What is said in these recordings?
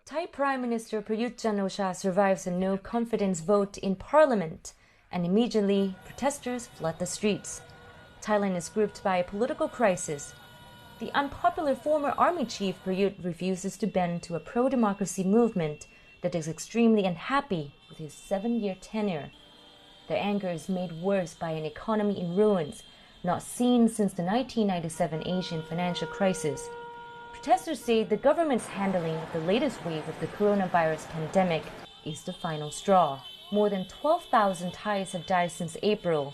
Thai Prime Minister Prayuth Chan-ocha survives a no-confidence vote in parliament, and immediately protesters flood the streets. Thailand is gripped by a political crisis. The unpopular former army chief Prayuth refuses to bend to a pro-democracy movement that is extremely unhappy with his 7-year tenure. Their anger is made worse by an economy in ruins, not seen since the 1997 Asian financial crisis. Protesters say the government's handling of the latest wave of the coronavirus pandemic is the final straw. More than 12,000 Thais have died since April,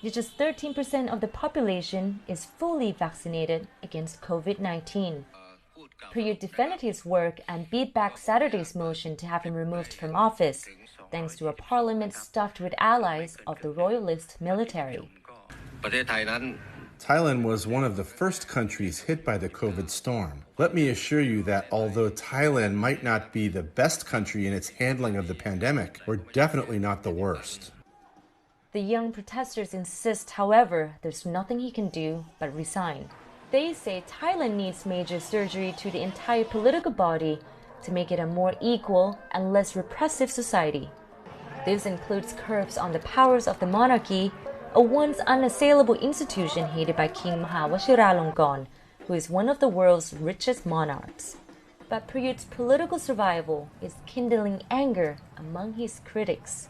yet just 13% of the population is fully vaccinated against COVID-19. Prayuth defended his work and beat back Saturday's motion to have him removed from office, thanks to a parliament stuffed with allies of the royalist military. Thailand was one of the first countries hit by the COVID storm. Let me assure you that although Thailand might not be the best country in its handling of the pandemic, we're definitely not the worst. The young protesters insist, however, there's nothing he can do but resign. They say Thailand needs major surgery to the entire political body to make it a more equal and less repressive society. This includes curbs on the powers of the monarchy, a once unassailable institution headed by King Mahawashiralongkorn, who is one of the world's richest monarchs. But Prayuth's political survival is kindling anger among his critics.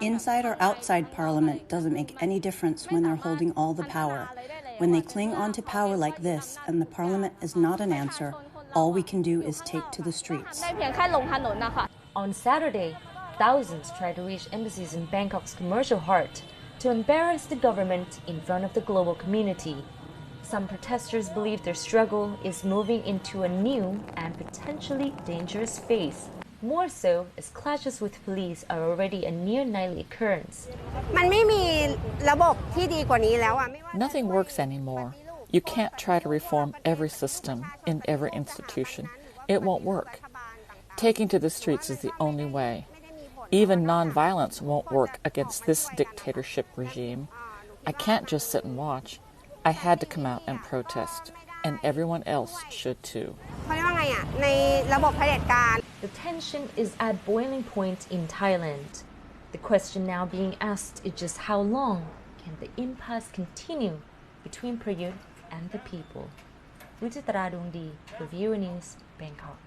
Inside or outside Parliament doesn't make any difference when they're holding all the power. When they cling on to power like this and the Parliament is not an answer, all we can do is take to the streets. On Saturday, thousands tried to reach embassies in Bangkok's commercial heart to embarrass the government in front of the global community. Some protesters believe their struggle is moving into a new and potentially dangerous phase, more so as clashes with police are already a near-nightly occurrence. Nothing works anymore. You can't try to reform every system in every institution. It won't work. Taking to the streets is the only way. Even non-violence won't work against this dictatorship regime. I can't just sit and watch. I had to come out and protest, and everyone else should too. The tension is at boiling point in Thailand. The question now being asked is just how long can the impasse continue between Prayuth and the people? Ruchitara Dungdi for VOA News, Bangkok.